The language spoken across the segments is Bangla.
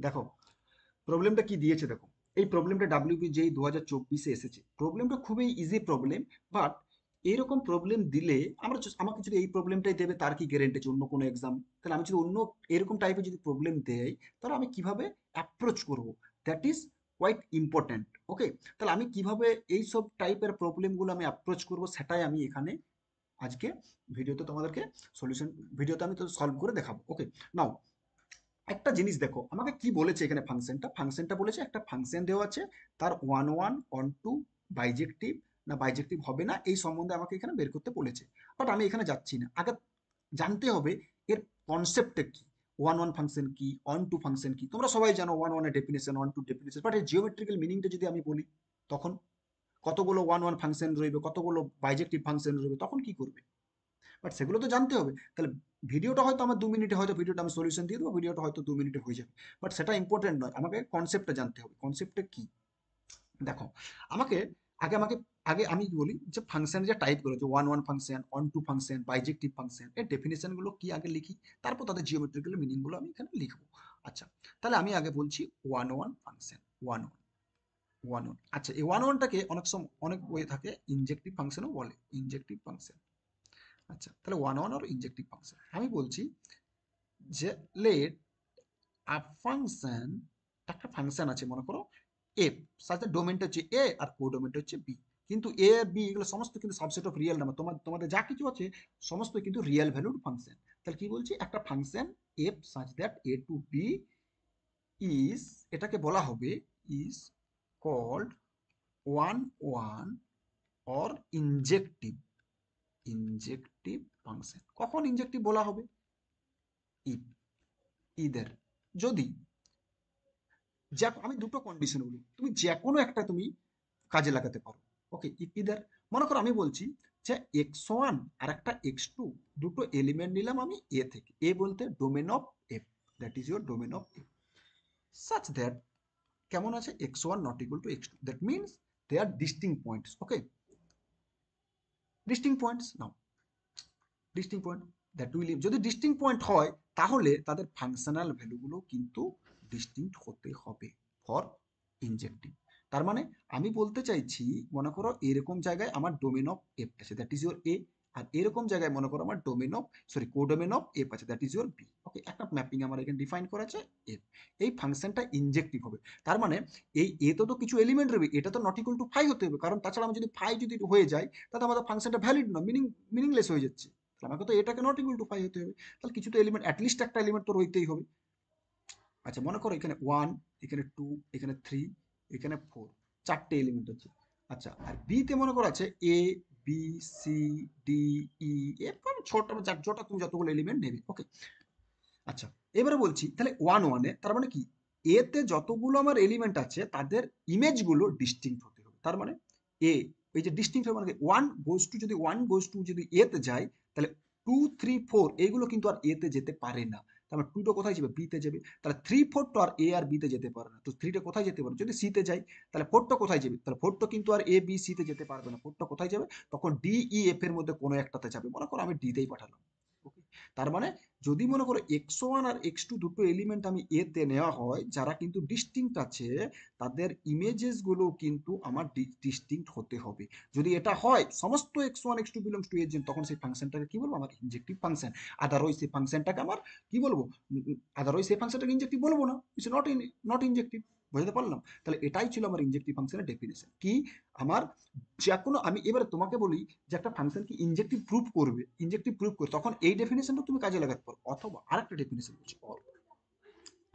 দেখো প্রবলেমটা কি দিয়েছে দেখো। এই প্রবলেমটা ডাব্লিউবি যেই 2024-এ এসেছে, প্রবলেমটা খুবই ইজি প্রবলেম। বাট এইরকম প্রবলেম দিলে আমাকে যদি এই প্রবলেমটাই দেবে, তার কি গ্যারেন্টি আছে অন্য কোনো এক্সাম? তাহলে আমি যদি অন্য এরকম টাইপের যদি প্রবলেম দেয়, তাহলে আমি কিভাবে অ্যাপ্রোচ করব? That is quite important. ওকে, তাহলে আমি কিভাবে এই সব টাইপের প্রবলেমগুলো আমি অ্যাপ্রোচ করব, সেটাই আমি এখানে আজকে ভিডিওতে তোমাদেরকে সলিউশন, ভিডিওতে আমি তো সলভ করে দেখাবো। ওকে, নাও একটা জিনিস দেখো, আমাকে কি বলেছে এখানে। ফাংশনটা বলেছে একটা ফাংশন দেওয়া আছে, তার one one onto bijective না বাইজেক্টিভ হবে না, এই সম্বন্ধে আমাকে এখানে বের করতে বলেছে। বাট আমি এখানে যাচ্ছি না, আগে জানতে হবে এর কনসেপ্টটা কি। ওয়ান ওয়ান ফাংশন কি, অন টু ফাংশন কি, তোমরা সবাই জানো ওয়ান ওয়ানের definition, onto definition. But এর জিওমেট্রিক্যাল মিনিংটা যদি আমি বলি, তখন কতগুলো ওয়ান ওয়ান ফাংশন রইবে, কতগুলো বাইজেক্টিভ ফাংশন রইবে, তখন কি করবে? বাট সেগুলো তো জানতে হবে। তাহলে ভিডিওটা হয়তো আমার 2 মিনিটে, হয়তো ভিডিওটা আমি সলিউশন দিয়ে দেবো, ভিডিওটা হয়তো 2 মিনিটে হয়ে যাবে। বাট সেটা ইম্পর্টেন্ট নয়, আমাকে কনসেপ্টটা জানতে হবে। কনসেপ্টটা কি দেখো, আমাকে আমাকে আগে আমি কি বলি, যে ফাংশন যে টাইপগুলো, যে one one function, onto function, bijective function, এর ডেফিনেশনগুলো কি আগে লিখি, তারপর তাদের জিওমেট্রিক্যাল মিনিংগুলো আমি এখানে লিখবো। আচ্ছা, তাহলে আমি আগে বলছি one one function. One one, one one, আচ্ছা এই ওয়ান ওয়ানটাকে অনেক সময় অনেক ওয়ে থাকে, ইনজেক্টিভ ফাংশনও বলে, ইনজেক্টিভ ফাংশন। আচ্ছা, তাহলে ওয়ান ওয়ান আর ইনজেক্টিভ ফাংশন আমি বলছি যে লেট আ ফাংশন, একটা ফাংশন আছে মনে করো এফ, সাথে ডোমেনটা হচ্ছে এ আর কোডোমেনটা হচ্ছে বি। কিন্তু এ আর বি এগুলো সমস্ত কিন্তু সাবসেট অফ রিয়েল নাম্বার, তোমাদের যা কিছু আছে সমস্ত কিন্তু রিয়েল ভ্যালুড ফাংশন। তাহলে কি বলছি, একটা function F such that A to B is, এটাকে বলা হবে is called one one or injective, injective function. কখন ইনজেক্টিভ বলা হবে? ইফ, ইদের, যদি, যা আমি দুটো কন্ডিশন বলি, তুমি যে কোনো একটা তুমি কাজে লাগাতে পারো। ওকে, ইদার, মনে করো আমি বলছি যে এক্স ওয়ান আর একটা এক্স টু, দুটো এলিমেন্ট নিলাম আমি এ থেকে। এ বলতে domain of F, that is your domain of F, such that কেমন আছে, X one not equal to X two, that means they are distinct points. Okay, distinct points now, distinct point that will, যদি ডিস্টিং পয়েন্ট হয় তাহলে তাদের ফাংশনাল ভ্যালুগুলো কিন্তু ডিস্টিংক্ট হতে হবে ফর ইনজেক্টিভ। তার মানে আমি বলতে চাইছি, মনে করো এরকম জায়গায় আমার ডোমেন অফ এফ আছে, দ্যাট ইজ ইউর এ। আর এরকম জায়গায় মনে করো আমার domain of, sorry codomain of F আছে, দ্যাট ইজ ইউর বি। ওকে, একটা ম্যাপিং আমার এখানে ডিফাইন করা আছে এফ। এই ফাংশনটা ইনজেক্টিভ হবে। তার মানে এই এ তো কিছু এলিমেন্ট রয়েছে, এটা তো নট ইকুয়াল টু ফাই হতে হবে, কারণ তাছাড়া আমি যদি ফাই যদি হয়ে যায়, তাহলে আমাদের ফাংশনটা ভ্যালিড না, মিনিংলেস হয়ে যাচ্ছে। তাহলে আমাকে তো এটাকে নট ইকুয়াল টু ফাই হতে হবে। তাহলে কিছু তো এলিমেন্ট, অ্যাটলিস্ট একটা এলিমেন্ট তো রইতেই হবে। আচ্ছা, মনে করো এখানে ওয়ান, এখানে টু, এখানে থ্রি, এখানে ফোর, চারটে এলিমেন্ট আছে। আচ্ছা, আর বি তে মনে করো আছে এ, বি, সি, ডি, ই, এফ, ছোট যতটা তুমি যতগুলো এলিমেন্ট নেবে। ওকে, আচ্ছা, এবারে বলছি তাহলে ওয়ান ওয়ানে, তার মানে কি, এতে যতগুলো আমার এলিমেন্ট আছে তাদের ইমেজগুলো ডিস্টিংক্ট হতে হবে। তার মানে এ, এই যে ডিস্টিংক্ট হবে মানে ওয়ান গোজ টু, যদি ওয়ান গোজ টু যদি এতে যায়, তাহলে টু থ্রি ফোর এইগুলো কিন্তু আর এতে যেতে পারে না। তাহলে টুটা কোথায় যাবে, বিতে যাবে। তাহলে থ্রি ফোর তো আর এ আর বিতে যেতে পারে না, তো থ্রিটা কোথায় যেতে পারে, যদি সিতে যায়। তাহলে ফোরটা কোথায় যাবে, তাহলে ফোরটা কিন্তু আর এ বি সিতে যেতে পারবে না, ফোরটা কোথায় যাবে, তখন ডি ই এফ এর মধ্যে কোনো একটাতে যাবে। মনে করো আমি ডিতেই পাঠালাম। ওকে, তার মানে যদি মনে করো এক্স ওয়ান আর এক্স টু দুটো এলিমেন্ট আমি এতে নেওয়া হয়, যারা কিন্তু ডিস্টিংক্ট আছে, তাদের ইমেজেস গুলো কিন্তু আমার ডিস্টিংক্ট হতে হবে। যদি এটা হয় সমস্ত X one X two belongs to এজেন্ট, তখন সেই ফাংশনটাকে কি বলবো, আমার ইনজেক্টিভ ফাংশন। আদারওয়াইজ সেই ফাংশনটাকে আমার কি বলবো, আদারওয়াইজ সেই ফাংশনটাকে ইনজেক্টিভ বলবো না, ইটস নট ইনজেক্টিভ। বুঝতে পারলাম? তাহলে এটাই ছিল আমার ইনজেক্টিভ ফাংশনের ডেফিনেশন কি। আমার যে কোনো, আমি এবারে তোমাকে বলি যে একটা ফাংশন কি ইনজেক্টিভ প্রুফ করবে, ইনজেক্টিভ প্রুফ করে, তখন এই ডেফিনেশনটা তুমি কাজে লাগাতে পারো। অথবা আরেকটা ডেফিনেশন বলছি,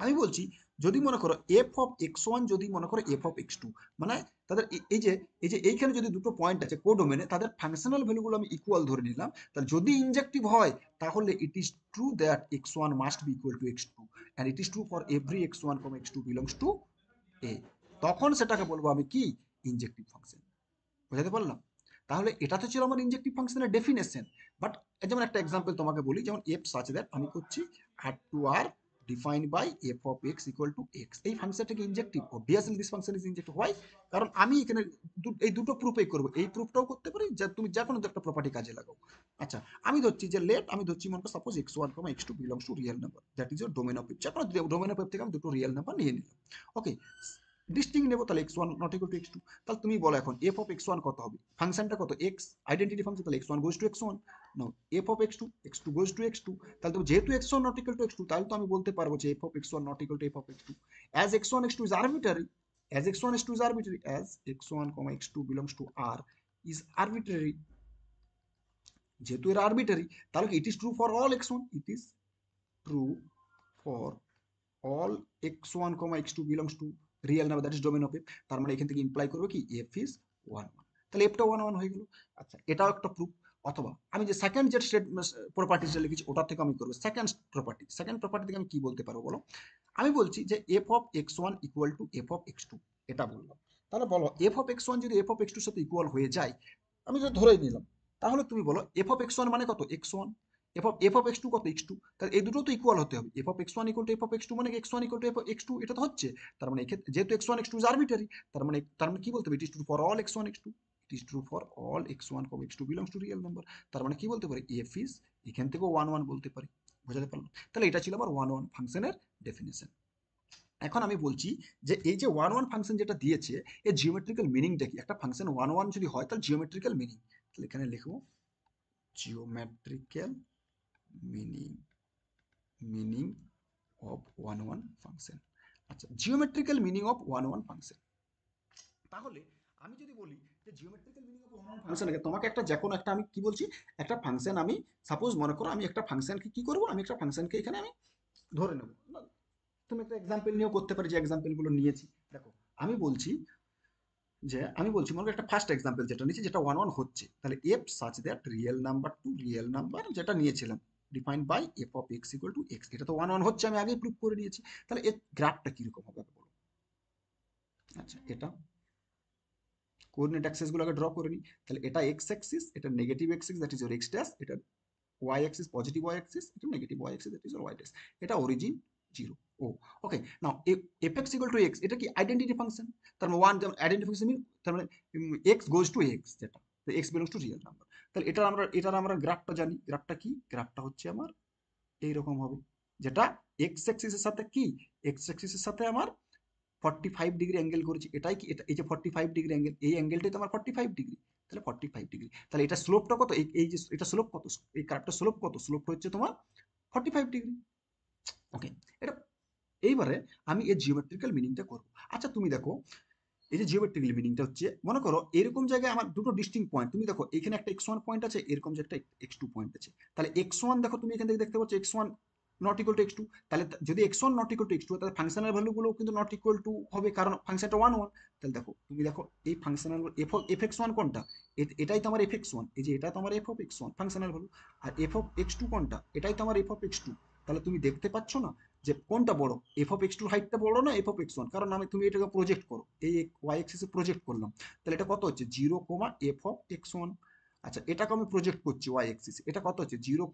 আমি বলছি যদি মনে করো এফ অফ এক্স ওয়ান, যদি মনে করো এফ অফ এক্স টু, মানে তাদের এই যে এইখানে যদি দুটো পয়েন্ট আছে কোডোমেনে, তাদের ফাংশনাল ভ্যালুগুলো আমি ইকুয়াল ধরে নিলাম, তাহলে যদি ইনজেক্টিভ হয়, তাহলে it is true that x one must be equal to X two, and it is true for every x one from x two belongs two এ। তখন সেটাকে বলবো আমি কি, ইনজেক্টিভ ফাংশন। বুঝাতে পারলাম? তাহলে এটা তো ছিল আমার ইনজেক্টিভ ফাংশনের ডেফিনেশন। বাট যেমন একটা এক্সাম্পল তোমাকে বলি, যেমন এফ সাচ দ্যাট, আমি করছি আর to R defined by f of x equal to x, এই ফাংশনটাকে ইনজেক্টিভ, obviously this function is ইনজেক্টিভ। Why? কারণ আমি এখানে এই দুটো প্রুফই করবো, এই প্রুফটাও করতে পারি যা তুমি যে কোনো একটা প্রপার্টি কাজে লাগাও। আচ্ছা, আমি ধরছি যে আমি ধরছি মনে করো suppose x1, x2 belongs to real number, that is your domain of F. যে কোনো ডোমেন অফ এফ থেকে আমি দুটো রিয়েল নাম্বার নিয়ে নিলাম। ওকে, ডিস্টিংক্ট নেবো, তাহলে x1 not equal two x2। তাহলে তুমি বলো এখন f অফ x1 কত হবে? ফাংশনটা কত? x, আইডেন্টিটি ফাংশন, তাহলে x1 goes to x1। Now f of x2, x2 goes to x2। তাহলে তো যেহেতু x1 not equal two x2, তাহলে তো আমি বলতে পারবো যে f of x1 not equal two f of x2, as x1 x2 is arbitrary, as x1 x2 is arbitrary, as x1 x2 belongs to R is arbitrary, যেহেতু এর আরবিটারি, তাহলে it is true for all x1, it is true for all x1 x2 belongs to real number, that is domain of f। তার মানে এখান থেকে ইমপ্লাই করবে কি f is 1 1, তাহলে fটা 1 1 হয়ে গেল। আচ্ছা, এটাও একটা প্রুফ। অথবা আমি যে সেকেন্ড যে স্টেট প্রপার্টিটা লিখেছি ওটা থেকে আমি করবো সেকেন্ড প্রপার্টি। সেকেন্ড প্রপার্টি থেকে আমি কি বলতে পারবো বলো? আমি বলছি যে f of x1 equal to f of x2, এটা বললাম। তাহলে বলো f of x1 যদি f of x2 এর সাথে ইকুয়াল হয়ে যায়, আমি যদি ধরেই নিলাম, তাহলে তুমি বলো f of x1 মানে কত? x1। f of x2 কত? x2। তাহলে এই দুটো তো ইকুয়াল হতে হবে। f of x1 equal to f of x2 মানে x1 equal to f of x2, এটা তো হচ্ছে। তার মানে এক্ষেত্রে যেহেতু x1 x2 ইজ আরবিটারি, তার মানে কি বলতে হবে? It is true for all x1 x2, it is true for all x1 x2 belongs to real number. তার মানে কি বলতে পারি? f ইজ, এখান থেকেও 1 1 বলতে পারি। বোঝাতে পারলাম? তাহলে এটা ছিল আমার 1 1 ফাংশনের ডেফিনেশন। এখন আমি বলছি যে এই যে 1 1 ফাংশন যেটা দিয়েছে, এর জিওমেট্রিক্যাল মিনিংটা কি? একটা ফাংশন 1 1 যদি হয় তাহলে জিওমেট্রিক্যাল মিনিং, তাহলে এখানে লিখবো geometrical meaning, meaning of 1 1 function. আচ্ছা, জিওমেট্রিক্যাল মিনিং অফ 1 1 ফাংশন। তাহলে আমি যদি বলি যে জিওমেট্রিক্যাল মিনিং অফ 1 1 ফাংশন, তোমাকে একটা যে কোনো একটা, আমি কি বলছি, একটা ফাংশন আমি সাপোজ মনে করো আমি একটা ফাংশনকে কি করব, আমি একটা ফাংশনকে এখানে আমি ধরে নেব। তুমি একটা এক্সাম্পল নিয়েও করতে পারি, যে এক্সাম্পলগুলো নিয়েছি দেখো। আমি বলছি মনে করো একটা ফার্স্ট এক্সাম্পল যেটা নিয়েছি, যেটা 1 1 হচ্ছে, তাহলে F such that real number to real number, যেটা নিয়েছিলাম defined by F of X equal to X, এটা তো 1 1 হচ্ছে, আমি আগেই প্রুভ করে নিয়েছি। তাহলে এর গ্রাফটা কিরকম হবে বলো? আচ্ছা, এটা কোঅর্ডিনেট অ্যাক্সিস গুলোকে ড্র করে নিই। তাহলে এটা এক্স অ্যাক্সিস, এটা negative Axis, that is your x dash, এটা Y Axis positive Y Axis, এটা negative Y axis, that is your Y dash. এটা origin 0। O okay, now F X equal to X, এটা কি আইডেন্টিটি ফাংশন? তার মানে 1, যেমন আইডেন্টিটি ফাংশন, তার মানে এক্স গোজ টু এক্স, যেটা x belongs to real number. তাহলে এটার আমরা গ্রাফটা জানি। গ্রাফটা কি? গ্রাফটা হচ্ছে আমার এইরকম হবে, যেটা এক্স অ্যাক্সিসের সাথে কি, এক্স অ্যাক্সিসের সাথে আমার 45 ডিগ্রি অ্যাঙ্গেল করেছি। এটাই কি? এটা এই যে 45 ডিগ্রি অ্যাঙ্গেল, এই অ্যাঙ্গেলটাই তো আমার 45 ডিগ্রি। তাহলে 45 ডিগ্রি, তাহলে এটা স্লোপটা কত? এই যে এটা স্লোপ কত, এই কার্ভটা স্লোপ কত? স্লোপটা হচ্ছে তোমার 45 ডিগ্রি। ওকে, এটা এইবারে আমি এর জিওমেট্রিক্যাল মিনিংটা করব। আচ্ছা, তুমি দেখো এই যে জিওমেট্রিক্যাল মিনিংটা হচ্ছে, মনে করো এরকম জায়গায় আমার দুটো ডিস্টিংক্ট পয়েন্ট, তুমি দেখো এখানে একটা x1 পয়েন্ট আছে, এরকম যে একটা x2 পয়েন্ট আছে। তাহলে x1 দেখো, তুমি এখান থেকে দেখতে পাচ্ছ x1 not equal two x2। তাহলে যদি x1 not equal two x2, তাহলে ফাংশনাল ভ্যালুগুলো কিন্তু নট ইকুয়াল টু হবে, কারণ ফাংশনটা 1 1। তাহলে দেখো, তুমি দেখো এই ফাংশনাল f(x1) কোনটা? এটাই তো আমার f(x1), এই যে এটা তো আমার f(x1) ফাংশনাল ভ্যালু। আর f(x2) কোনটা? এটাই তো আমার f(x2). তাহলে তুমি দেখতে পাচ্ছ না যে কোনটা বড়? f(x2) হাইটটা বড় না f(x1)? কারণ তুমি এটাকে প্রজেক্ট করো, এই ওয়াই অ্যাক্সিসে প্রজেক্ট করলাম, তাহলে এটা কত হচ্ছে? 0, f(x1). আচ্ছা, এটাকে আমি প্রজেক্ট করছি ওয়াই অ্যাক্সিসে, এটা কত হচ্ছে? 0,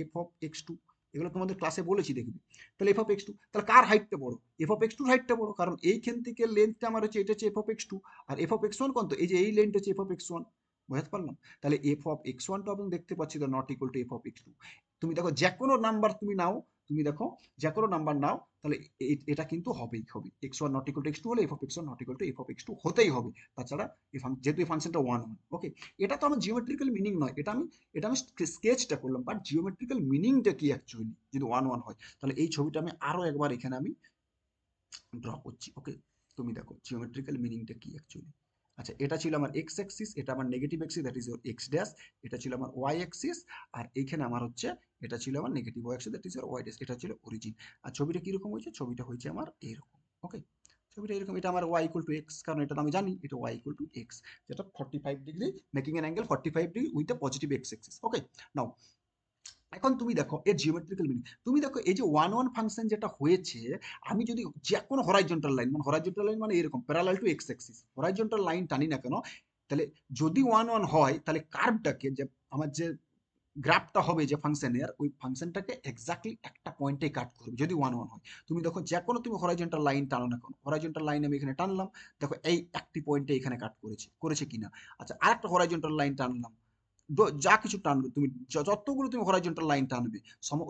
f(x2). এগুলো তোমাদের ক্লাসে বলেছি, দেখবি। তাহলে f(x2), তাহলে কার হাইটটা বড়? f(x2)-র হাইটটা বড়, কারণ এইখান থেকে লেন্থটা আমার হচ্ছে, এটা হচ্ছে f(x2), আর f(x1) কত? এই যে এই লেন্থ হচ্ছে f(x1). বুঝতে পারলাম? তাহলে f(x1)টা আমি দেখতে পাচ্ছি তো নট ইকুয়াল টু f(x2). তুমি দেখো যে কোনো নাম্বার তুমি নাও, তুমি দেখো যে কোনো নাম্বার নাও, তাহলে এটা কিন্তু হবেই হবে। x1 not equal two x2 হলে f(x1) not equal two f(x2) হতেই হবে। তাছাড়া যেহেতু এই ফাংশনটা 1 1। ওকে, এটা তো আমার জিওমেট্রিক্যাল মিনিং নয়, এটা আমি স্কেচটা করলাম, বাট জিওমেট্রিক্যাল মিনিংটা কি অ্যাকচুয়ালি যদি 1 1 হয়? তাহলে এই ছবিটা আমি আরো একবার এখানে আমি ড্র করছি। ওকে, তুমি দেখো জিওমেট্রিক্যাল মিনিংটা কি অ্যাকচুয়ালি। আচ্ছা, এটা ছিল আমার এক্স অ্যাক্সিস, এটা আমার negative Axis, that is your x dash. এটা ছিল আমার ওয়াই অ্যাক্সিস, আর এইখানে আমার হচ্ছে, এটা ছিল আমার negative Y axis, that is your Y dash. এটা ছিল অরিজিন। আর ছবিটা কিরকম হয়েছে? ছবিটা হয়েছে আমার এইরকম। ওকে, ছবিটা এরকম। এটা আমার ওয়াই ইকুয়াল টু এক্স, কারণ এটা তো আমি জানি এটা ওয়াই ইকুয়াল টু এক্স, যেটা 45 degree, making an angle 45 degree with the positive x Axis. ওকে, নাও এখন তুমি দেখো এর জিওমেট্রিক্যাল মিনিং। তুমি দেখো এই যে 1 1 ফাংশন যেটা হয়েছে, আমি যদি যে কোনো হরাইজন্টাল লাইন, মানে হরাইজন্টাল লাইন মানে এরকম parallel to x Axis, horizontal line টানি না কেন, তাহলে যদি 1 1 হয়, তাহলে কার্ভটাকে, যে আমার যে গ্রাফটা হবে যে ফাংশনের, ওই ফাংশনটাকে এক্স্যাক্টলি একটা পয়েন্টে কাট করবে যদি ওয়ান ওয়ান হয়। তুমি দেখো যে কোনো তুমি হরাইজন্টাল লাইন টানো না কেন, হরাইজন্টাল লাইন আমি এখানে টানলাম, দেখো এই একটি পয়েন্টে এখানে কাট করেছে কিনা। আচ্ছা, আরেকটা হরাইজন্টাল লাইন টানলাম, যা কিছু টানবে তুমি, যতগুলো তুমি হরাইজন্টাল লাইন টানবে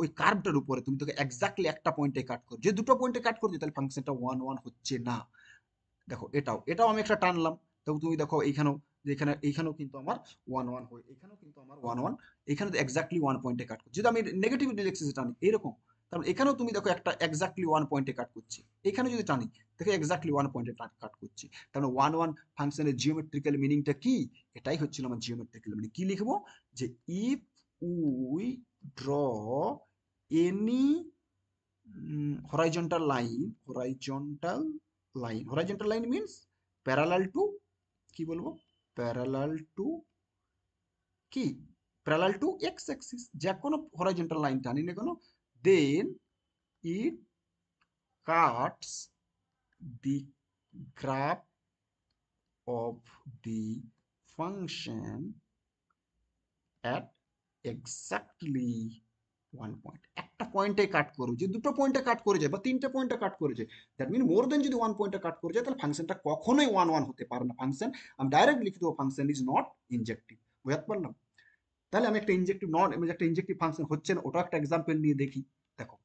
ওই কার্ভটার উপরে তুমি তোকে এক্স্যাক্টলি একটা পয়েন্টে কাট করবে। যে দুটো পয়েন্টে কাট করছে তাহলে ফাংশনটা ওয়ান ওয়ান হচ্ছে না। দেখো এটাও আমি একটা টানলাম, তো তুমি দেখো এইখানেও, যে এইখানেও কিন্তু আমার ওয়ান ওয়ান হয়, এখানেও কিন্তু আমার ওয়ান ওয়ান, এখানে তো এক্স্যাক্টলি ওয়ান পয়েন্টে কাট করছে। যদি আমি নেগেটিভ ডিরেকশনে টানি এরকম, তারপর এখানেও তুমি দেখো একটা এক্স্যাক্টলি ওয়ান পয়েন্টে কাট করছে, এখানে যদি টানি দেখো এক্স্যাক্টলি ওয়ান পয়েন্টে কাট করছে। তার মানে ওয়ান ওয়ান ফাংশনের জিওমেট্রিক্যাল মিনিংটা কি? এটাই হচ্ছিল আমার জিওমেট্রিক্যাল মিনিং। কি লিখবো? যে if we draw any horizontal line means parallel to, কি বলবো, প্যারালাল টু, কি, প্যারালাল টু এক্স অ্যাক্সিস, যে কোনো হরাইজন্টাল লাইন টানি না কেন, দেন ইট Katz the graph of the function at exactly one point. একটা পয়েন্টে কাট করো, যে দুটো পয়েন্টে কাট করে যায় বা তিনটে পয়েন্টে কাট করে যায়, দ্যাট মিন মোর দেন যদি ওয়ান পয়েন্টে কাট করে যায় তাহলে ফাংশনটা কখনোই ওয়ান ওয়ান হতে পারে না। ফাংশন আমি ডাইরেক্ট লিখে দেবো, ফাংশন ইজ নট ইনজেক্টিভ। বুঝতে পারলাম? তাহলে আমি একটা ইনজেক্টিভ নন, একটা ইনজেক্টিভ ফাংশন হচ্ছে না, ওটা একটা এক্সাম্পল নিয়ে দেখি। দেখো,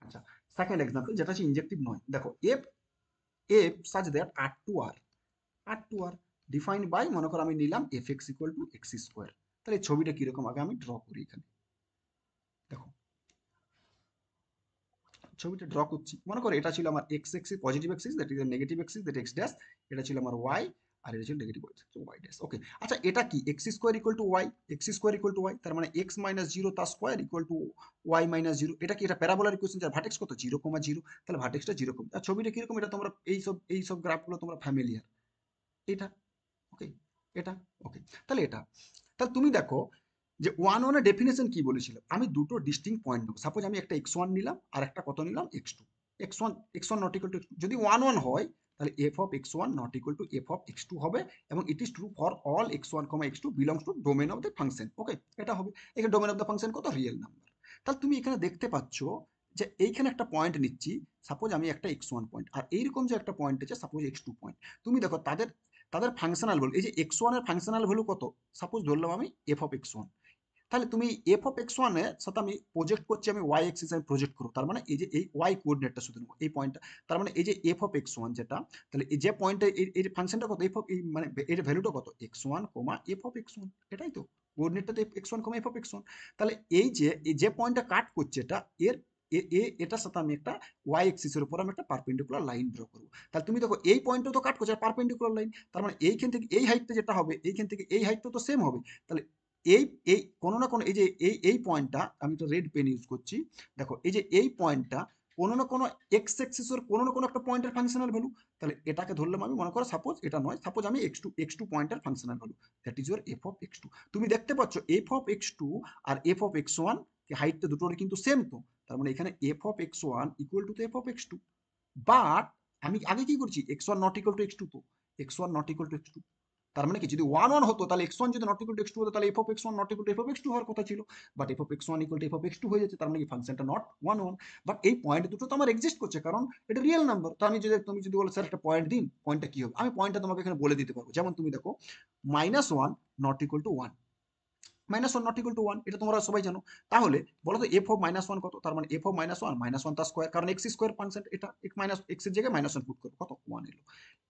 আচ্ছা, সেকেন্ড এক্সাম্পল যেটা হচ্ছে ইনজেক্টিভ নয়। দেখো F F such that R to R defined by, মনে করো আমি নিলাম F X equal to X square. তাহলে এই ছবিটা কিরকম আগে আমি ড্র করি। এখানে দেখো ছবিটা ড্র করছি, মনে করো এটা ছিল আমার x axis, positive axis, that is negative axis, that x dash, এটা ছিল আমার ওয়াই, আর এটা ছিল নেগেটিভ ওয়াই ড্যাশ। ওকে, আচ্ছা এটা কি, X square equal to Y, X square equal to Y, তার মানে এক্স মাইনাস জিরো তার square equal to Y minus zero. এটা কি, এটা প্যারাবোলার ইকুয়েশন, যার ভার্টেক্স কত, জিরো কমা জিরো, তাহলে ভার্টেক্সটা জিরো কমা। আর ছবিটা কিরকম, এটা তোমরা এইসব গ্রাফগুলো তোমরা ফ্যামিলিয়ার। এটা ওকে, এটা ওকে, তাহলে এটা, তাহলে তুমি দেখো যে ওয়ান ওয়ানের ডেফিনেশন কি বলেছিল, আমি দুটো ডিস্টিং পয়েন্ট নেবো। সাপোজ আমি একটা এক্স ওয়ান নিলাম আর একটা কত নিলাম, x two. X one not equal to X two, যদি ওয়ান ওয়ান হয় তাহলে F of X one not equal to F of X two হবে, এবং it is true for all x one comma x two belongs two domain of the function. ওকে, এটা হবে। এখানে ডোমেন অফ দ্য ফাংশন কত, রিয়েল নাম্বার। তাহলে তুমি এখানে দেখতে পাচ্ছ যে এইখানে একটা পয়েন্ট নিচ্ছি, সাপোজ আমি একটা এক্স ওয়ান পয়েন্ট, আর এইরকম যে একটা পয়েন্ট আছে সাপোজ এক্স টু পয়েন্ট। তুমি দেখো তাদের তাদের ফাংশনাল ভ্যালু, এই যে এক্স ওয়ানের ফাংশনাল ভ্যালু কত, সাপোজ ধরলাম আমি এফ অফ এক্স ওয়ান। তাহলে তুমি এফ অফ এক্স ওয়ানের সাথে আমি প্রজেক্ট করছি, আমি ওয়াই এক্সিস আমি প্রজেক্ট করবো, তার মানে এই যে এই ওয়াই কোঅর্ডিনেটটা শুধু নেবো, এই পয়েন্টটা। তার মানে এই যে এফ অফ এক্স ওয়ান যেটা, তাহলে এই যে পয়েন্টটা, এই ফাংশনটা কত, এফ অফ, এই মানে এর ভ্যালুটা কত, x one comma F of X one, এটাই তো কোঅর্ডিনেটটা, তো x one comma F of X one. তাহলে এই যে পয়েন্টটা কাট করছে এটা, এর এটার সাথে আমি একটা ওয়াই এক্সিসের উপর আমি একটা পারপেন্ডিকুলার লাইন ড্র করবো। তাহলে তুমি দেখো এই পয়েন্টটা তো কাট করছে পারপেন্ডিকুলার লাইন, তার মানে এইখান থেকে এই হাইটটা যেটা হবে, এইখান থেকে এই হাইটটা তো সেম হবে। তাহলে এই এই কোনো না কোনো, এই যে এই পয়েন্টটা, আমি তো রেড পেন ইউজ করছি, দেখো এই যে এই পয়েন্টটা কোনো না কোনো এক্স এক্সিসের কোনো না কোনো একটা পয়েন্টের ফাংশনাল ভ্যালু। তাহলে এটাকে ধরলাম আমি, মনে করো সাপোজ এটা নয়, সাপোজ আমি এক্স টু পয়েন্টের functional value, that is your f of X two. তুমি দেখতে পাচ্ছ F of X two R F of X one হাইটটা দুটোর কিন্তু সেম, তো তার মানে এখানে F of X one equal to F of X two. But আমি আগে কি করছি, x one not equal to X two, তো x one not equal to X two, তার মানে কি, যদি ওয়ান ওয়ান হতো তাহলে এক্স ওয়ান যদি not equal to X two হতো তাহলে F of X one not equal to F of X two হওয়ার কথা ছিল। But F of X one equal to F of X two হয়ে যাচ্ছে, তার মানে কি ফাংশনটা নট ওয়ান ওয়ান। বাট এই পয়েন্ট দুটো তো আমার এক্সিস্ট করছে, কারণ এটা রিয়েল নাম্বার। তো আমি যদি, তুমি যদি বলো স্যার একটা পয়েন্ট দিন, পয়েন্টটা কি হবে, আমি পয়েন্টটা তোমাকে এখানে বলে দিতে পারবো। যেমন তুমি দেখো minus one not equal two one, minus one not equal two one, এটা তোমরা সবাই জানো। তাহলে বলো তো এফ অফ মাইনাস ওয়ান কত, তার মানে এফ অফ মাইনাস ওয়ান তার স্কোয়ার, কারণ এক্স স্কোয়ার ফাংশন এটা, এক মাইনাস এক্স এর জায়গায় মাইনাস ওয়ান পুট করো, কত, ওয়ান এলো।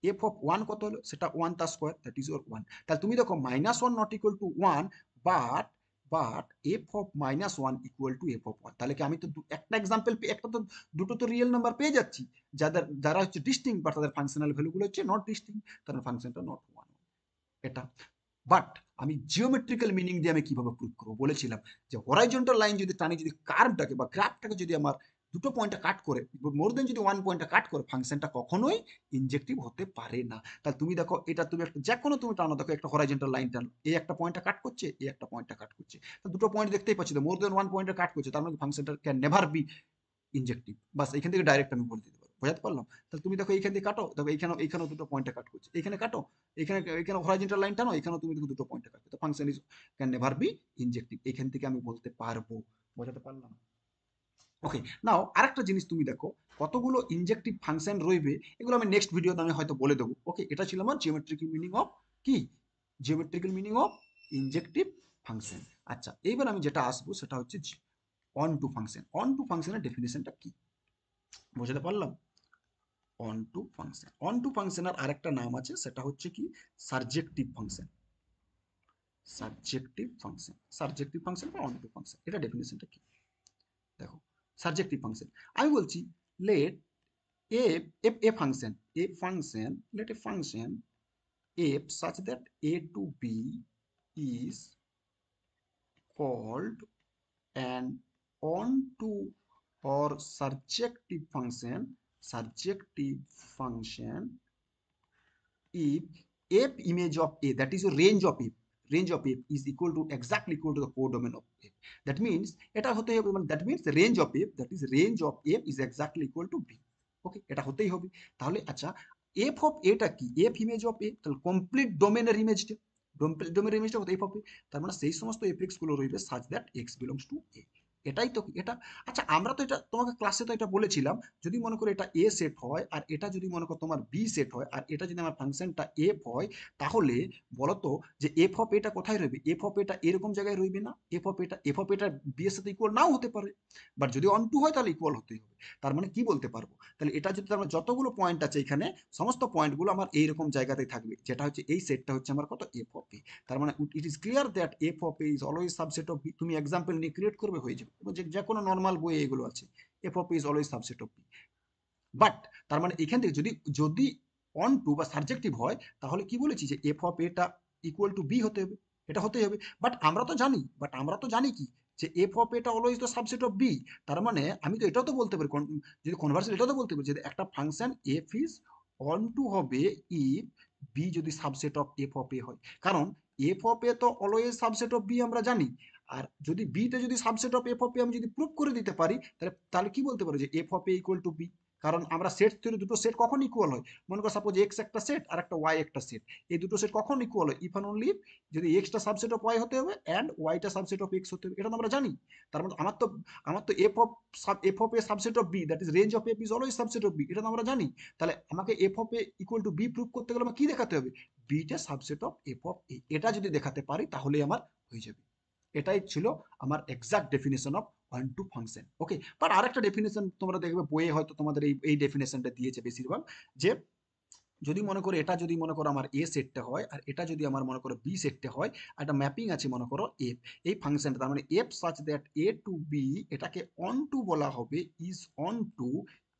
এফ অফ ওয়ান কত হলো, সেটা ওয়ান তার square, that is or one. তাহলে তুমি দেখো minus one not equal two one, but F of minus one equal to F of one. তাহলে কি আমি তো একটা এক্সাম্পল, একটা তো, দুটো তো রিয়েল নাম্বার পেয়ে যাচ্ছি, যারা হচ্ছে ডিস্টিং, বাট তাদের ফাংশনাল ভ্যালুগুলো হচ্ছে নট ডিস্টিং, তার ফাংশনটা নট ওয়ান। এটা, বাট আমি জিওমেট্রিক্যাল মিনিং দিয়ে আমি কিভাবে প্রুভ করবো, বলেছিলাম যে হরাইজন্টাল লাইন যদি টানি, যদি কার্ভটাকে বা গ্রাফটাকে যদি আমার দুটো পয়েন্টটা কাট করে, মোর দেন যদি ওয়ান পয়েন্টটা কাট করে, ফাংশনটা কখনোই ইনজেক্টিভ হতে পারে না। তাহলে তুমি দেখো এটা, তুমি একটা যে কোনো তুমি টানো, দেখো একটা হরাইজন্টাল লাইন টানো, এই একটা পয়েন্টটা কাট করছে, এই একটা পয়েন্টটা কাট করছে, তো দুটো পয়েন্ট দেখতেই পাচ্ছি, তো মোর দেন ওয়ান পয়েন্টটা কাট করছে, তার মানে ফাংশনটা ক্যান নেভার বি ইনজেক্টিভ। বাস এখান থেকে ডাইরেক্ট আমি বলে দিতে পারবো। বোঝাতে পারলাম? তাহলে তুমি দেখো এইখান দিয়ে কাটো, দেখো এইখানেও দুটো পয়েন্টে কাট করছে, এখানে কাটো, এখানে হরাইজন্টাল লাইন টানো, এখানেও তুমি দেখো দুটো পয়েন্টে কাটবে, তো function is can never be ইনজেক্টিভ, এখান থেকে আমি বলতে পারবো। বোঝাতে পারলাম? ওকে, নাও আরেকটা জিনিস তুমি দেখো, কতগুলো ইনজেক্টিভ ফাংশন রইবে, এগুলো আমি নেক্সট ভিডিওতে আমি হয়তো বলে দেবো। ওকে, এটা ছিল আমার জিওমেট্রিক্যাল মিনিং অফ কি, জিওমেট্রিক্যাল মিনিং অফ ইনজেক্টিভ ফাংশন। আচ্ছা, এইবার আমি যেটা আসবো সেটা হচ্ছে on two function. On two ফাংশনের ডেফিনেশনটা কি, বোঝাতে পারলাম? On two function, on two ফাংশনের আরেকটা নাম আছে, সেটা হচ্ছে কি সারজেক্টিভ function. Subjective function, subjective function বা অন টু ফাংশন, এটা ডেফিনেশনটা কি দেখো। সাবজেক্টিভ ফাংশন, আমি বলছি late a function, let a function f such that a to b is called an onto or surjective function if f image of a, that is a range of f is equal to exactly equal to the codomain of f, that means এটা হতে হবে, মানে that means the range of f, that is range of f is exactly equal to b। ওকে, এটা হতেই হবে। তাহলে আচ্ছা, এফ অফ এটা কি, এফ ইমেজ অফ এ, তাহলে কমপ্লিট ডোমেনের ইমেজটা, ডোমেনের ইমেজটা হতে এফ অফ এ, তার মানে সেই সমস্ত এফএক্স গুলো রইবে such that x belongs to এ। এটাই তো এটা। আচ্ছা, আমরা তো এটা তোমাকে ক্লাসে তো এটা বলেছিলাম, যদি মনে করো এটা এ সেট হয় আর এটা যদি মনে করো তোমার বি সেট হয় আর এটা যদি আমার ফাংশনটা এফ হয়, তাহলে বলো তো যে এফ অফ এটা কোথায় রইবে, এফ অফ এটা এরকম জায়গায় রইবে না, এফ অফ এটা বি এর সাথে ইকুয়াল নাও হতে পারে, বাট যদি অন টু হয় তাহলে ইকুয়াল হতেই হবে। তার মানে কি বলতে পারবো, তাহলে এটা যদি আমার যতগুলো পয়েন্ট আছে এখানে, সমস্ত পয়েন্টগুলো আমার এইরকম জায়গাতেই থাকবে, যেটা হচ্ছে এই সেটটা হচ্ছে আমার কত, এফ অফ এ। তার মানে it is clear that F of A is always subset of B. তুমি এক্সাম্পল নিয়ে ক্রিয়েট করবে, হয়ে যাবে, যে কোনো নর্মাল বইয়ে এগুলো আছে, F of A is always subset of B. But তার মানে এখান থেকে যদি যদি অন টু বা সাবজেক্টিভ হয়, তাহলে কি বলেছি যে এফ অফ এটা ইকুয়াল টু বি হতে হবে, এটা হতেই হবে। বাট আমরা তো জানি কি, যে এফ অফ এটা always the subset of B. তার মানে আমি তো এটাও তো বলতে পারি, যদি কনভার্সলি এটাও তো বলতে পারি, যে একটা function F is onto হবে ইফ বি যদি subset of F of A হয়, কারণ এফ অফ এ তো অলওয়েজ সাবসেট অফ বি আমরা জানি। আর যদি বিতে যদি সাবসেট অফ এফ অফ এ আমি যদি প্রুভ করে দিতে পারি, তাহলে তাহলে কি বলতে পারি যে F of A equal to B. কারণ আমরা সেট থিওরি, দুটো সেট কখন ইকুয়াল হয়, মনে করো সাপোজ এক্স একটা সেট আর একটা ওয়াই একটা সেট, এই দুটো সেট কখন ইকুয়াল হয়, ইফ অ্যান্ড অনলি যদি এক্সটা সাবসেট অফ ওয়াই হতে হবে অ্যান্ড ওয়াইটা সাবসেট অফ এক্স হতে হবে, এটা তো আমরা জানি। তার মানে আমার তো F of A subset of B, that is range of F is always subset of B, এটা তো আমরা জানি। তাহলে আমাকে F of A equal to B prove করতে গেলে আমার কি দেখাতে হবে, beta subset of F of এ, এটা যদি দেখাতে পারি তাহলে আমার হয়ে যাবে। এটাই ছিল আমার exact definition of onto function. Okay, but আরেকটা ডেফিনেশন তোমরা দেখবে বইয়ে হয়তো তোমাদের এই ডেফিনেশনটা দিয়েছে বেশিরভাগ, যে যদি মনে করো এটা যদি মনে করো আমার এ সেটটা হয় আর এটা যদি আমার মনে করো বি সেটটা হয়, একটা ম্যাপিং আছে মনে করো এফ, এই ফাংশনটা তার মানে F such that A to B, এটাকে অন টু বলা হবে is on two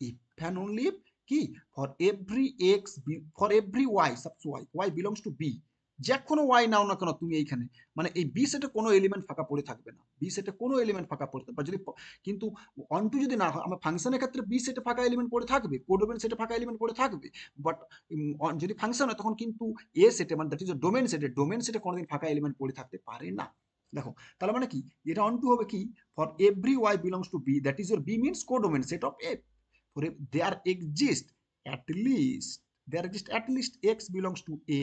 if and only কি, for every x, for every Y subs Y, Y belongs to B, যে কোনো ওয়াই নাও না কেন তুমি এইখানে, মানে এই বি সেটে কোনো এলিমেন্ট ফাঁকা পড়ে থাকবে না, বি সেটে কোনো এলিমেন্ট ফাঁকা পড়ে থাকবে যদি, কিন্তু অন টু যদি না হয়, আমার ফাংশনের ক্ষেত্রে বি সেটে ফাঁকা এলিমেন্ট পড়ে থাকবে, কোডোমেন সেটে ফাঁকা এলিমেন্ট পড়ে থাকবে, বাট যদি ফাংশন হয় তখন কিন্তু এ সেটে, মানে দ্যাট ইজ ডোমেন সেটে কোনোদিন ফাঁকা এলিমেন্ট পড়ে থাকতে পারে না। দেখো, তাহলে মানে কি, এটা অন টু হবে কি, for every Y belongs to B, that is your B means codomain set of F, for there exist at least at least x belongs to a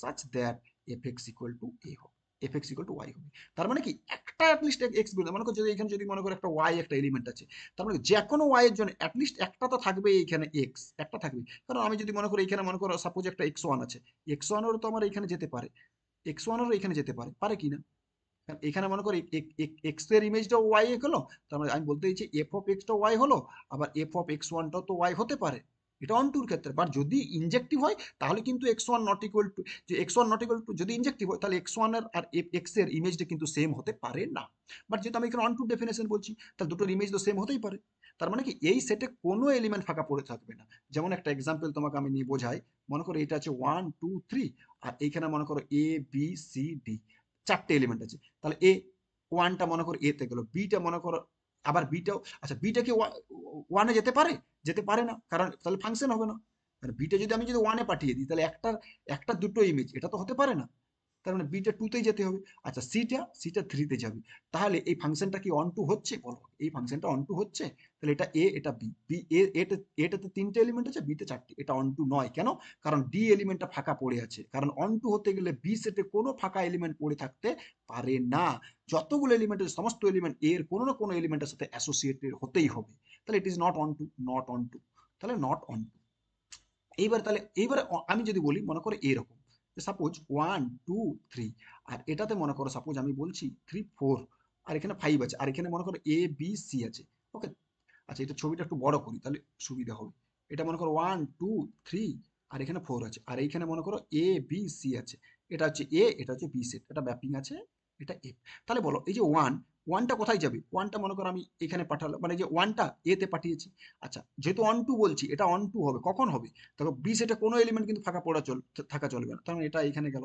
such that fx equal to a হবে, fx equal to y হবে। তার মানে কি, একটা অ্যাটলিস্ট এক্স বিলং, মনে করো যদি এখানে যদি মনে করো একটা ওয়াই একটা এলিমেন্ট আছে, তার মানে যে কোনো ওয়াই এর জন্য অ্যাটলিস্ট একটা তো থাকবে, এখানে এক্স একটা থাকবে। কারণ আমি যদি মনে করি এখানে মনে করো সাপোজ একটা এক্স ওয়ান আছে, এক্স ওয়ানেরও তো আমার এখানে যেতে পারে, এক্স ওয়ানেরও এখানে যেতে পারে, পারে কি না? কারণ এখানে মনে করি এক্স এর ইমেজটা ওয়াই হলো, তার মানে আমি বলতে চাইছি এফ অফ এক্সটা ওয়াই হলো, আবার এফ অফ এক্স ওয়ানটাও তো ওয়াই হতে পারে, এটা অন টুর ক্ষেত্রে। বাট যদি ইনজেক্টিভ হয় তাহলে কিন্তু x one not equal two, যে x one not equal two যদি ইনজেক্টিভ হয়, তাহলে এক্স ওয়ানের আর এক্স এর ইমেজটা কিন্তু সেম হতে পারে না। বাট যেহেতু আমি এখানে অন টু ডেফিনেশন বলছি, তাহলে দুটোর ইমেজ তো সেম হতেই পারে। তার মানে কি, এই সেটে কোনো এলিমেন্ট ফাঁকা পড়ে থাকবে না। যেমন একটা এক্সাম্পল তোমাকে আমি নিয়ে বোঝাই, মনে করো এটা আছে ওয়ান টু থ্রি, আর এইখানে মনে করো এ বি সি ডি, চারটে এলিমেন্ট আছে। তাহলে এ ওয়ানটা মনে করো এতে গেল, বিটা মনে করো, আবার বিটাও, আচ্ছা বিটা কি ওয়ানে যেতে পারে, যেতে পারে না, কারণ তাহলে ফাংশন হবে না। মানে বিটা যদি আমি যদি ওয়ানে পাঠিয়ে দিই, তাহলে একটা দুটো ইমেজ, এটা তো হতে পারে না। তার মানে বিটা টুতেই যেতে হবে। আচ্ছা সিটা থ্রিতে যাবে। তাহলে এই ফাংশনটা কি অন টু হচ্ছে বলো, এই ফাংশনটা অন টু হচ্ছে? তাহলে এটা এ এটা বি, বি এ এটাতে তিনটে এলিমেন্ট আছে, বিতে চারটে, এটা অন টু নয়। কেন? কারণ ডি এলিমেন্টটা ফাঁকা পড়ে আছে, কারণ অন টু হতে গেলে বি সেটে কোনো ফাঁকা এলিমেন্ট পড়ে থাকতে পারে না। যতগুলো এলিমেন্ট আছে সমস্ত এলিমেন্ট এর কোনো না কোনো এলিমেন্টের সাথে অ্যাসোসিয়েটেড হতেই হবে। তাহলে it is not onto, not onto, তাহলে নট অন টু। এইবারে আমি যদি বলি মনে করো এরকম, সাপোজ 1 2 3, আর এটাতে মনে করো সাপোজ আমি বলছি 3 4, আর এখানে 5 আছে, আর এখানে মনে করো A B C আছে। ওকে, আচ্ছা এটা ছবিটা একটু বড় করি তাহলে সুবিধা হবে। এটা মনে করো 1 2 3, আর এখানে 4 আছে, আর এইখানে মনে করো A B C আছে। এটা হচ্ছে এ, এটা হচ্ছে বি সেট, এটা ম্যাপিং আছে, এটা এফ। তাহলে বলো এই যে ওয়ানটা কোথায় যাবে? ওয়ানটা মনে করো আমি এখানে পাঠালাম, মানে যে ওয়ানটা এতে পাঠিয়েছি। আচ্ছা যেহেতু অন টু বলছি, এটা অন টু হবে কখন হবে? দেখো বি সেটে কোনো এলিমেন্ট কিন্তু ফাঁকা পড়া থাকা চলবে না, তার মানে এটা এখানে গেল।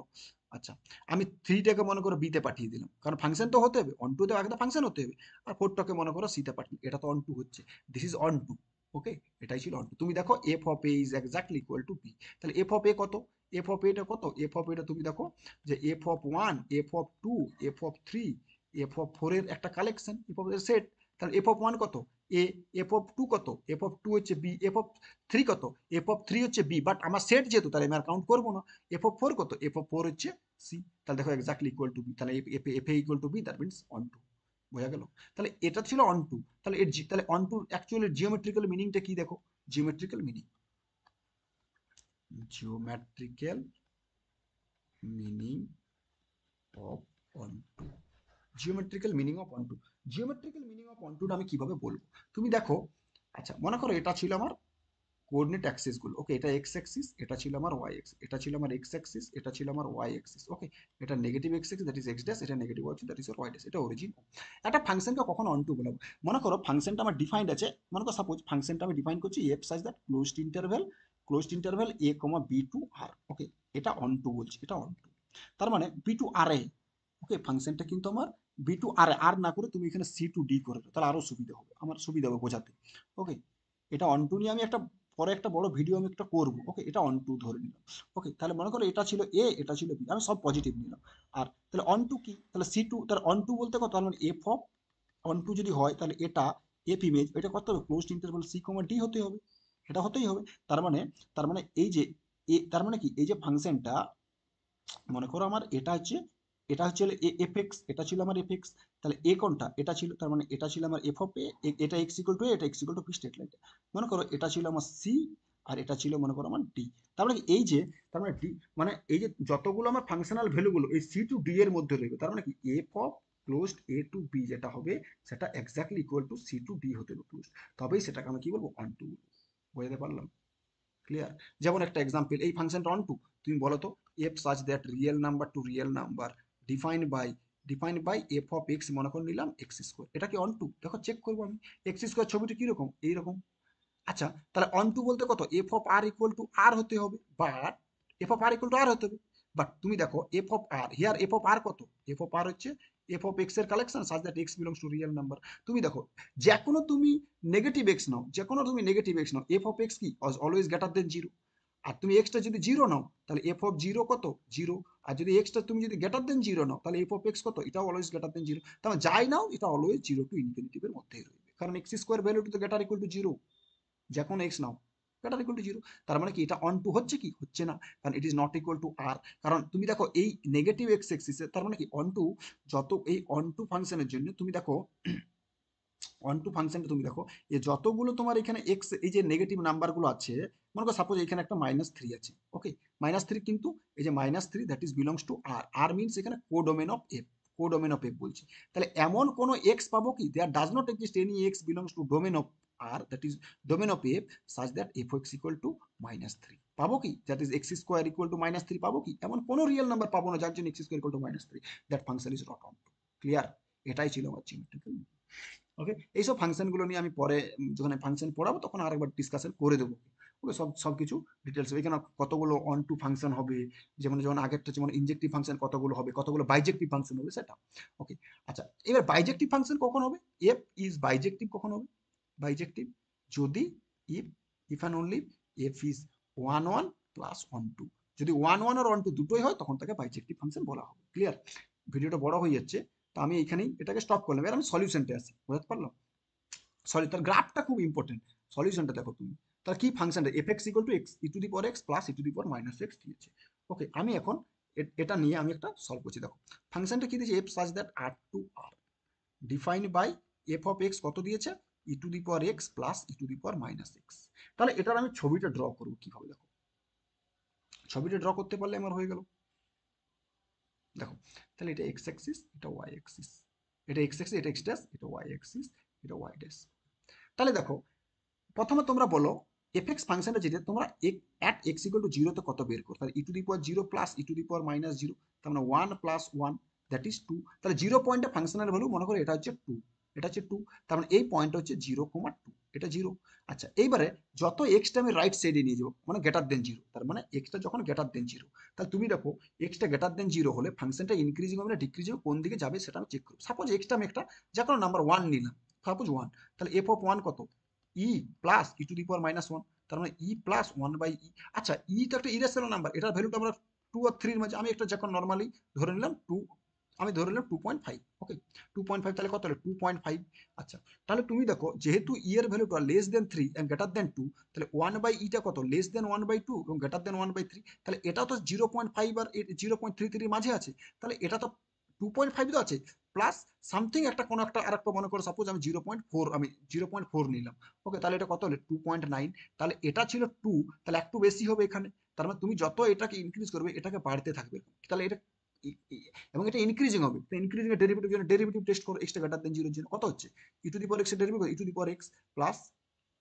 আচ্ছা আমি থ্রিটাকে মনে করো বিতে পাঠিয়ে দিলাম, কারণ ফাংশন তো হতে হবে, অন টু তে একটা ফাংশন হতে হবে। আর ফোরটাকে মনে করো সিতে পাঠিয়ে, এটা তো অন টু হচ্ছে, this is onto. Okay, এটাই ছিল অন টু। তুমি দেখো F of A is exactly equal to B. তাহলে এফ অফ এ কত? এফ অফ এটা কত? এফ অফ এটা তুমি দেখো যে F of one, F of two, F of three, F of four এর একটা কালেকশন, এফ অফ এর সেট। তাহলে এফ অফ ওয়ান কত? এ। এফ অফ টু কত? এফ অফ টু হচ্ছে বি। এফ অফ থ্রি কত? এফ অফ থ্রি হচ্ছে বি, বাট আমার সেট যেহেতু তাহলে আমি আর কাউন্ট করবো না। এফ অফ ফোর কত? এফ অফ ফোর হচ্ছে সি। তাহলে দেখো এক্স্যাক্টলি ইকুয়াল টু বি, তাহলে F F A equal to B, that means onto. বোঝা গেল? তাহলে এটা ছিল অন টু। তাহলে তাহলে অন টু অ্যাকচুয়ালি জিওমেট্রিক্যাল মিনিংটা কি দেখো, geometrical meaning, geometrical meaning of onto, geometrical meaning of onto. Geometrical meaning of onto আমি কিভাবে বলবো? তুমি দেখো, আচ্ছা মনে করো এটা ছিল আমার কোঅর্ডিনেট অ্যাক্সিস গুলো। ওকে, এটা এক্স অ্যাক্সিস, এটা ছিল আমার ওয়াই অ্যাক্সিস, এটা ছিল আমার এক্স অ্যাক্সিস, এটা ছিল আমার ওয়াই অ্যাক্সিস। ওকে, এটা negative x Axis that is x dash, এটা negative why that is Y dash, এটা অরিজিন। একটা ফাংশনকে কখন অন টু বলবো? মনে করো ফাংশনটা আমার ডিফাইন্ড আছে, মনে করো সাপোজ ফাংশনটা আমি ডিফাইন করছি F size that closed interval A comma B two আর। ওকে, এটা অন টু বলছি, এটা অন টু। তার মানে বি টু আর এ। ওকে, ফাংশনটা কিন্তু আমার বি টু আর এ, আর না করে তুমি এখানে সি টু ডি করে দাও, তাহলে আরো সুবিধা হবে, আমার সুবিধা হবে বোঝাতে। ওকে, এটা অন টু নিয়ে আমি একটা পরে একটা বড় ভিডিও আমি একটা করবো। ওকে, এটা অন টু ধরে নিলাম। ওকে, তাহলে মনে করো এটা ছিল এ, এটা ছিল বি, আমি সব পজিটিভ নিলাম। আর তাহলে অন টু কি? তাহলে সি টু, তাহলে অন টু বলতে কত? তার মানে এফ অফ অন টু যদি হয় তাহলে এটা এফ ইমেজ, এটা কত হবে? Closed interval c comma D হতে হবে, এটা হতেই হবে। তার মানে, তার মানে এই যে তার মানে কি, এই যে ফাংশনটা মনে করো আমার এটা হচ্ছে এফ এক্স, এটা ছিল আমার এফ এক্স। তাহলে এ কোনটা? এটা ছিল, তার মানে এটা ছিল আমার এফ অফ এ, এটা এক্স ইকুয়াল টু এ, এটা x equal two P state line. মনে করো এটা ছিল আমার সি, আর এটা ছিল মনে করো আমার ডি। তার মানে এই যে, তার মানে ডি, মানে এই যে যতগুলো আমার ফাংশনাল ভ্যালুগুলো এই সি টু ডি এর মধ্যে রইবে, তার মানে কি F of closed A to B যেটা হবে সেটা exactly equal to C to D হতে হবে ক্লোজড, তবেই সেটাকে আমি কি বলবো? অন টু বলবো। বুঝতে পারলাম? ক্লিয়ার? যেমন একটা এক্সাম্পল, এই ফাংশনটা অন টু, তুমি বলো তো F such that real number to real number defined by F of X, মনে করে নিলাম এক্স স্কোয়ার, এটা কি অন টু? দেখো চেক করবো আমি, এক্স স্কোয়ার ছবিটা কিরকম? এইরকম। আচ্ছা তাহলে অন টু বলতে কত? F of R equal to আর হতে হবে, but F of R equal to আর হতে হবে। বাট তুমি দেখো F of R here, F of আর কত? এফ অফ আর হচ্ছে এফ অফ এক্স এর collection such that x belongs to real number. তুমি দেখো যে কোনো তুমি নেগেটিভ এক্স নাও, যে কোনো তুমি negative x now, F of x কি অলওয়েজ গ্রেটার দেন জিরো। আর তুমি এক্সটা যদি জিরো নাও তাহলে এফ অফ জিরো কত? জিরো। আর যদি এক্সটা তুমি যদি গ্রেটার দেন জিরো নাও তাহলে এফ অফ এক্স কত? এটাও অলওয়েজ গ্রেটার দেন জিরো। তাহলে যাই নাও এটা অলওয়েজ জিরো টু ইনফিনিটিভের মধ্যেই রইবে, কারণ X square value to greater equal to zero, যে কোনো X now greater equal to zero. তার মানে কি এটা অন টু হচ্ছে কি? হচ্ছে না, কারণ ইট ইজ নট ইকুয়াল টু আর। কারণ তুমি দেখো এই নেগেটিভ এক্স এক্সিসে, তার মানে কি অন টু, যত এই অন টু ফাংশনের জন্য তুমি দেখো অন টু ফাংশনটা তুমি দেখো, এই যতগুলো তোমার এখানে এক্স, এই যে নেগেটিভ নাম্বারগুলো আছে, মনে করো সাপোজ এখানে একটা -3 আছে। ওকে, -3 কিন্তু এই যে -3 that is belongs to R, R means এখানে codomain of F, codomain of F বলছি। তাহলে এমন কোনো এক্স পাবো কি, দেয়ার does not exist any x belongs to domain of R that is domain of F such that F X equal to -3 পাবো কি, that is x square equal to -3 পাবো কি? এমন কোনো রিয়েল নাম্বার পাবো না যার জন্য X square equal to -3, that function is not onto. Clear? এটাই ছিল আমার জিওমেট্রিক্যাল। ওকে, এইসব ফাংশনগুলো নিয়ে আমি পরে যখন ফাংশন পড়াবো তখন আরেকবার ডিসকাশন করে দেবো। ওকে, সব সব কিছু ডিটেলস এখানে কতগুলো অন টু ফাংশন হবে, যেমন যেমন আগেরটা যেমন ইনজেক্টিভ ফাংশন কতগুলো হবে, কতগুলো বাইজেক্টিভ ফাংশন হবে সেটা। ওকে, আচ্ছা এবার বাইজেক্টিভ ফাংশন কখন হবে? এফ ইজ বাইজেক্টিভ কখন হবে? বাইজেক্টিভ যদি if, if and only F is 1 1 plus 1 2, যদি 1 1 আর 1 2 দুটোই হয় তখন তাকে বাইজেক্টিভ ফাংশন বলা হবে। ক্লিয়ার? ভিডিওটা বড় হয়ে যাচ্ছে, তো আমি এখানেই এটাকে স্টপ করলাম। এবার আমি সলিউশনটা আসি, বুঝতে পারলাম? সরি, তার গ্রাফটা খুব ইম্পর্টেন্ট। সলিউশনটা দেখো তুমি, তার কি ফাংশনটা F X equal to x E to the power x plus e to the power minus x দিয়েছে। ওকে, আমি এখন এটা নিয়ে আমি একটা সলভ করছি। দেখো ফাংশনটা কি দিয়েছে, F such that R to R defined by F of x কত দিয়েছে, ই to the power x plus e to the power minus x. তাহলে এটার আমি ছবিটা ড্র করবো কিভাবে, দেখো ছবিটা ড্র করতে পারলে আমার হয়ে গেল। দেখো তাহলে এটা এক্স অ্যাক্সিস, এটা ওয়াই অ্যাক্সিস, এটা এক্স অ্যাক্সিস, এটা এক্স ড্যাশ, এটা ওয়াই অ্যাক্সিস, এটা ওয়াই ড্যাশ। তাহলে দেখো প্রথমে তোমরা বলো এফ এক্স ফাংশনটা যেটা তোমরা অ্যাট এক্স ইকুয়াল টু জিরোতে কত বের করো, তাহলে e to the power zero plus e to the power minus zero, তার মানে one plus one that is two. তাহলে জিরো পয়েন্টে ফাংশনের ভ্যালু মনে করো এটা হচ্ছে টু, এটা হচ্ছে টু, তার মানে এই পয়েন্টটা হচ্ছে জিরো কমা টু, এটা জিরো। আচ্ছা এইবারে যত এক্সটা আমি রাইট সাইডে নিয়ে যাবো মানে গ্রেটার দেন জিরো, তার মানে এক্সটা যখন গ্রেটার দেন জিরো, তাহলে তুমি দেখো এক্সটা গ্রেটার দেন জিরো হলে ফাংশনটা ইনক্রিজিং হবে না ডিক্রিজিং হবে, কোন দিকে যাবে সেটা আমি চেক করবো। সাপোজ এক্সটা আমি একটা যে কোনো নাম্বার ওয়ান নিলাম, সাপোজ ওয়ান, তাহলে এফ অফ ওয়ান কত, ই plus e to the power minus one, তার মানে ই প্লাস ওয়ান বাই ই। আচ্ছা ই তো একটা ইরেশনাল নাম্বার, এটার ভ্যালুটা আমরা টু আর থ্রির মাঝে, আমি একটা যখন নর্মালি ধরে নিলাম টু, আমি ধরে নিলাম 2.5। ওকে 2.5 তাহলে কত হলো 2.5। আচ্ছা তাহলে তুমি দেখো যেহেতু ই এর ভ্যালুটা less than three and greater than two, তাহলে ওয়ান বাই ইটা কত less than one by two এবং greater than one by three, তাহলে এটাও তো 0.5 আর 0.33 মাঝে আছে, তাহলে এটা তো 2.5 তো আছে প্লাস সামথিং একটা কোনো একটা আর একটা মনে করো সাপোজ আমি 0.4, আমি 0.4 নিলাম। ওকে তাহলে এটা কত হলো 2.9, তাহলে এটা ছিল টু, তাহলে একটু বেশি হবে এখানে, তার মানে তুমি যত এটাকে ইনক্রিজ করবে এটাকে বাড়তে থাকবে, তাহলে এটা এবং এটা ইনক্রিজিং হবে, তো ইনক্রিজিং এর ডেরিভেটিভ জন্য ডেরিভেটিভ টেস্ট করো এক্স গ্রেটার দেন জিরোর জন্য কত হচ্ছে, e to the power x এর derivative e to the power x plus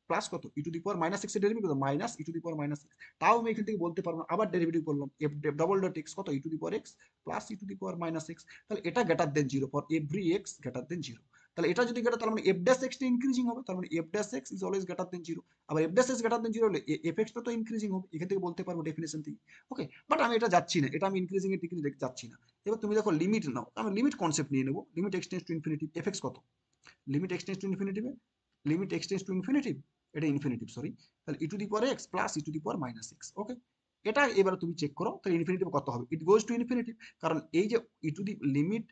plus কত e to the power minus x এর ডেরিভেটিভ কত minus e to the power minus x. তাও আমি এখান থেকে বলতে পারবো না, আবার ডেরিভেটিভ করলাম এফ ডবল ডট এক্স কত e to the power x plus e to the power minus x, তাহলে এটা greater than zero for every x greater than zero. তাহলে এটা যদি গ্রেটার, তার মানে এফ ড্যাশ এক্সটা ইনক্রিজিং হবে, তার মানে f dash x is always greater than zero. আবার f dash x greater than zero হলে এফ এক্সটা তো ইনক্রিজিং হবে, এখান থেকে বলতে পারবো ডেফিনেশন থেকে। ওকে বাট আমি এটা যাচ্ছি না, এটা আমি ইনক্রিজিং এর ডিক্রিজ যাচ্ছি না। এবার তুমি দেখো লিমিট নাও, আমি লিমিট কনসেপ্ট নিয়ে নেবো, limit x tends to infinity f x কত, লিমিট এক্সটেন্স টু ইনফিনিটিভে, লিমিট এক্সটেন্স টু ইনফিনিটিভ, এটা ইনফিনিটিভ সরি, তাহলে e to the power x plus e to the power minus x. Okay এটা এবার তুমি চেক করো তাহলে ইনফিনিটিভ কত হবে, ইট গোজ টু ইনফিনিটিভ, কারণ এই যে e to the limit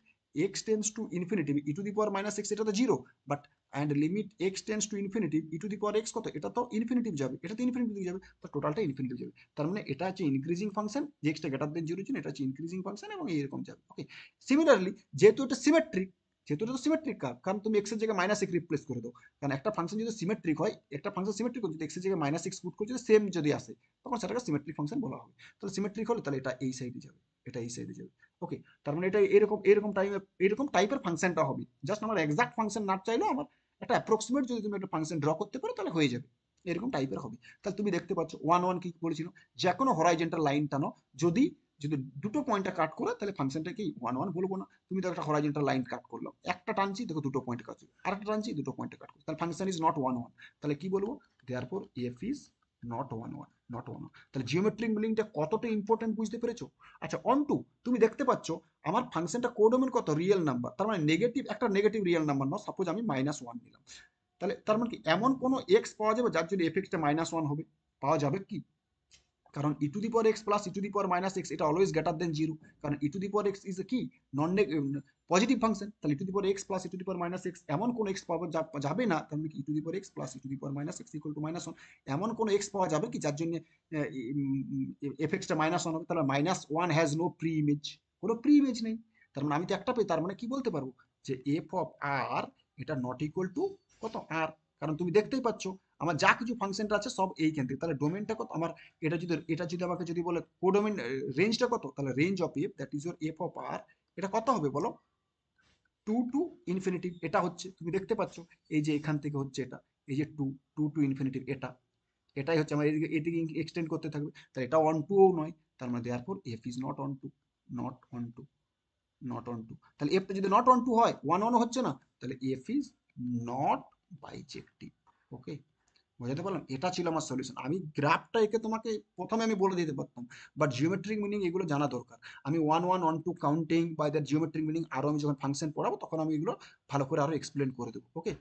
x tends to infinity e to the power minus x এটা তো zero, but and limit x tends to infinity e to the power x কত, এটা তো ইনফিনিটিভ যাবে, এটা তো ইনফিনিটিভ যাবে, তো টোটালটা ইনফিনিটিভ যাবে, তার মানে এটা হচ্ছে ইনক্রিজিং ফাংশন, যে এক্সটা গ্রেটার দেন জিরো জন্য এটা হচ্ছে ইনক্রিজিং ফাংশন এবং এইরকম যাবে। ওকে সিমিলারলি যেহেতু এটা সিমেট্রিক, যেহেতু এটা তো সিমেট্রিক কার্ভ, কারণ তুমি এক্স এর জায়গায় মাইনাস এক্স রিপ্লেস করে দাও, কারণ একটা ফাংশন যদি সিমেট্রিক হয়, একটা ফাংশন সিমেট্রিক যদি এক্স এর জায়গায় মাইনাস এক্স পুট করে যদি সেম যদি আসে তখন সেটাকে সিমেট্রিক ফাংশন বলা হবে। তাহলে সিমেট্রিক হলে তাহলে এটা এই সাইডে যাবে, এটা এই সাইডে যাবে। ওকে তার মানে এটা এরকম এরকম টাইপের এরকম টাইপের ফাংশনটা হবে, জাস্ট আমার এক্সাক্ট ফাংশন না চাইলেও আমার একটা অ্যাপ্রক্সিমেট যদি তুমি একটা ফাংশন ড্র করতে পারো তাহলে হয়ে যাবে, এরকম টাইপের হবে। তাহলে তুমি দেখতে পাচ্ছ ওয়ান ওয়ান কি বলেছিল, যে কোনো হরাইজন্টাল লাইন টানো, যদি যদি দুটো পয়েন্টটা কাট করে তাহলে ফাংশনটা কি ওয়ান ওয়ান বলবো না, তুমি তো একটা হরাইজন্টাল লাইন কাট করলো, একটা টানছি দেখো দুটো পয়েন্ট কাটছে, আরেকটা টানছি দুটো পয়েন্টে কাট করছে, তাহলে function is not one one, তাহলে কি বলবো therefore F is not one one, not one one. তাহলে জিওমেট্রিক মিনিংটা কতটা ইম্পর্টেন্ট বুঝতে পেরেছো? আচ্ছা অন টু তুমি দেখতে পাচ্ছ আমার ফাংশনটা কোডোমেন কত রিয়েল নাম্বার, তার মানে নেগেটিভ একটা নেগেটিভ রিয়েল নাম্বার নাও, সাপোজ আমি মাইনাস ওয়ান নিলাম, তাহলে তার মানে কি এমন কোনো এক্স পাওয়া যাবে যার জন্য এফ এক্সটা মাইনাস ওয়ান হবে, পাওয়া যাবে কি? কারণ e to the power x plus e to the power minus x এটা অলওয়েজ গ্রেটার দেন জিরো, কারণ e to the power x is কি নন পজিটিভ ফাংশন, তাহলে e to the power x plus e to the power minus x এমন কোন এক্স পাওয়া যাবে না, তার মানে কি e to the power x plus e to the power minus x equal to minus one, এমন কোন এক্স পাওয়া যাবে কি যার জন্য এফ এক্সটা মাইনাস ওয়ান হবে, তাহলে minus one has no pre image, কোনো প্রি ইমেজ নেই, তার মানে আমি তো একটা পাই, তার মানে কি বলতে পারবো যে এফ অফ আর এটা নট ইকুয়াল টু কত আর, কারণ তুমি দেখতেই পাচ্ছ আমার যা কিছু ফাংশনটা আছে সব এইখান থেকে, তাহলে ডোমেনটা কত আমার, এটা যদি আমাকে যদি বলে কোডোমেন রেঞ্জটা কত, তাহলে range of F that is your f of R, এটা কত হবে বলো টু টু ইনফিনিটিভ, এটা হচ্ছে তুমি দেখতে পাচ্ছ এই যে এখান থেকে হচ্ছে এটা, এই যে টু টু টু ইনফিনিটিভ এটা, এটাই হচ্ছে আমার এদিকে এদিকে এক্সটেন্ড করতে থাকবে, তাহলে এটা অন টুও নয়, তার মানে therefore F is not onto, not onto, not onto, তাহলে এফটা যদি নট অন টু হয় ওয়ান ওয়ানও হচ্ছে না, তাহলে F is not bijective. Okay বোঝাতে পারলাম, এটা ছিল আমার সলিউশন, আমি গ্রাফটা এঁকে তোমাকে প্রথমে আমি বলে দিতে পারতাম, বাট জিওমেট্রিক মিনিং এগুলো জানা দরকার, আমি one one onto counting by that geometric meaning আরও আমি যখন ফাংশন পড়াবো তখন আমি এগুলো ভালো করে আরও এক্সপ্লেন করে দেবো। ওকে